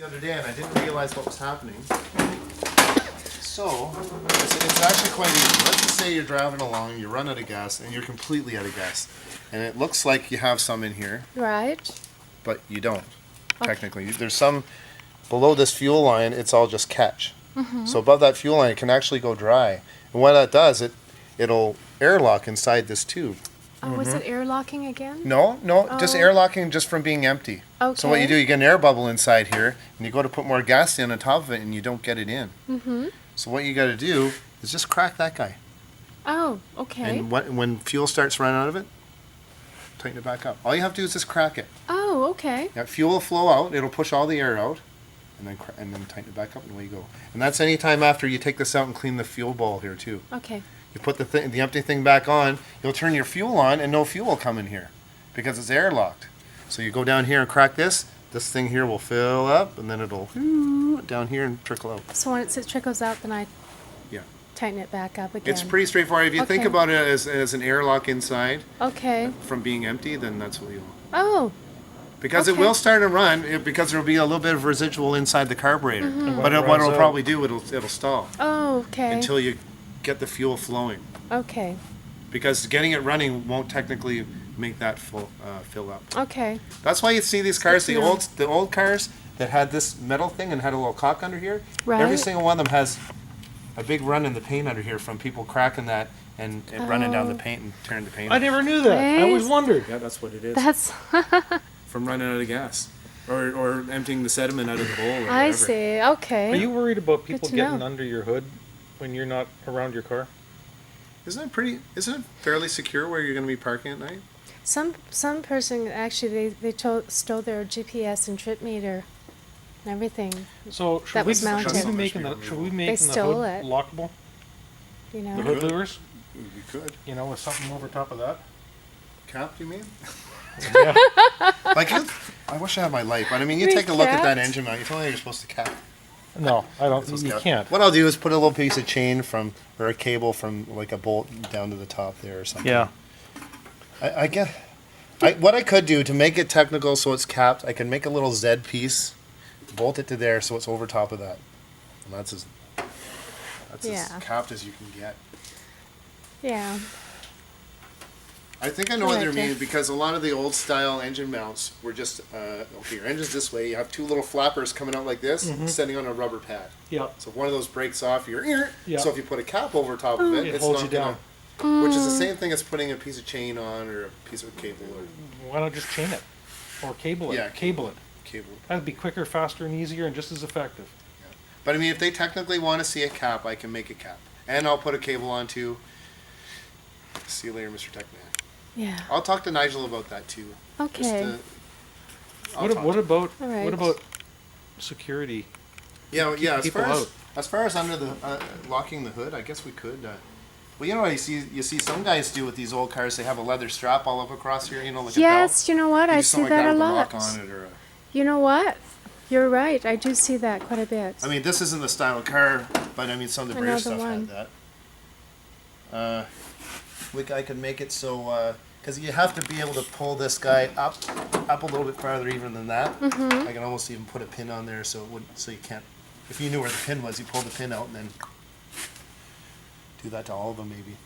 the other day and I didn't realize what was happening. So, it's actually quite easy. Let's just say you're driving along, you run out of gas, and you're completely out of gas. And it looks like you have some in here. Right. But you don't, technically. There's some below this fuel line, it's all just catch. So above that fuel line, it can actually go dry. And what that does, it'll airlock inside this tube. Oh, was it airlocking again? No, just airlocking just from being empty. Okay. So what you do, you get an air bubble inside here, and you go to put more gas in on top of it, and you don't get it in. So what you got to do is just crack that guy. Oh, okay. And when fuel starts running out of it, tighten it back up. All you have to do is just crack it. Oh, okay. That fuel will flow out. It'll push all the air out, and then tighten it back up, and away you go. And that's any time after you take this out and clean the fuel bowl here too. Okay. You put the empty thing back on. You'll turn your fuel on, and no fuel will come in here because it's airlocked. So you go down here and crack this. This thing here will fill up, and then it'll down here and trickle out. So when it trickles out, then I tighten it back up again. It's pretty straightforward. If you think about it as an airlock inside from being empty, then that's what you want. Oh. Because it will start to run, because there will be a little bit of residual inside the carburetor. But what it'll probably do, it'll stall. Oh, okay. Until you get the fuel flowing. Okay. Because getting it running won't technically make that fill up. Okay. That's why you see these cars, the old cars that had this metal thing and had a little cock under here. Right. Every single one of them has a big run in the paint under here from people cracking that and running down the paint and tearing the paint. I never knew that. I always wondered. Yeah, that's what it is. That's from running out of gas. Or emptying the sediment out of the bowl or whatever. I see. Okay. Are you worried about people to getting know. under your hood when you're not around your car? Isn't it fairly secure where you're going to be parking at night? Some person actually they stole their GPS and trip meter and everything. So That was mounted. should we be making the hood stole it. lockable? You The know. hood levers? We could. You know, with something over top of that? Cap, you mean? Yeah. I wish I had my light, but I mean, you take a look at that Recapped. engine mount. You told me you're supposed to cap. No, I don't. You can't. What I'll do is put a little piece of chain or a cable from like a bolt down to the top there or something. Yeah. What I could do to make it technical so it's capped, I can make a little Z piece, bolt it to there so it's over top of that. And that's as capped as you can get. Yeah. I think I know what I they like mean it. because a lot of the old style engine mounts were just, okay, your engine's this way, you have two little flappers coming out like this, sitting on a rubber pad. Yeah. So if one of those breaks off, so if you put a cap over top of it, It it's holds not you gonna, down. which is the same thing as putting a piece of chain on or a piece of cable or Why not just chain it? Or cable it? Yeah. Cable it. cable. That'd be quicker, faster, and easier, and just as effective. But I mean, if they technically want to see a cap, I can make a cap. And I'll put a cable on too. See you later, Mr. Techman. Yeah. I'll talk to Nigel about that too. Okay. What about All right. security? Yeah. As people far as, out. as far as under the locking the hood, I guess we could. Well, you know what you see some guys do with these old cars. They have a leather strap all up across here. You know, like a belt. Yes, you know what? You I do see something that a like with lot. lock on it or You know what? You're right. I do see that quite a bit. I mean, this isn't the style of car, but I mean, some of the British Another stuff one. had that. I could make it so, because you have to be able to pull this guy up a little bit farther even than that. I can almost even put a pin on there so you can't. If you knew where the pin was, you pull the pin out and then do that to all of them maybe.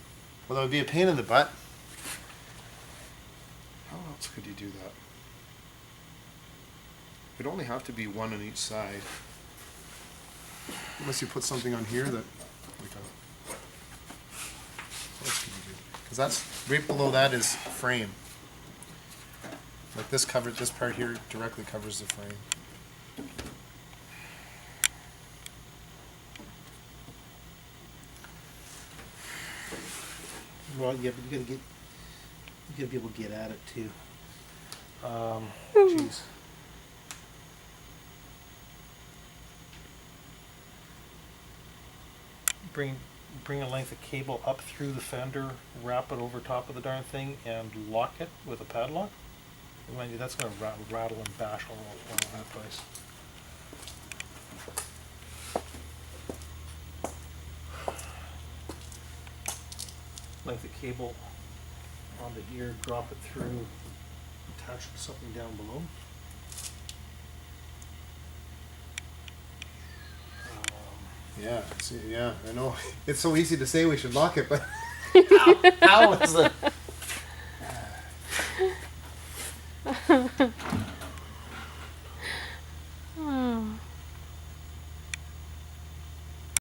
Well, that would be a pain in the butt. How else could you do that? It'd only have to be one on each side. Unless you put something on here that, like what else can you do? Because that's, right below that is frame. Like this part here directly covers the frame. Well, yeah, but you gotta be able to get at it too. Jeez. Bring a length of cable up through the fender, wrap it over top of the darn thing, and lock it with a padlock. Mind you, that's going to rattle and bash all over the place. Length of cable onto here, drop it through, attach it to something down below. Yeah, yeah, I know. It's so easy to say we should lock it, but how is it?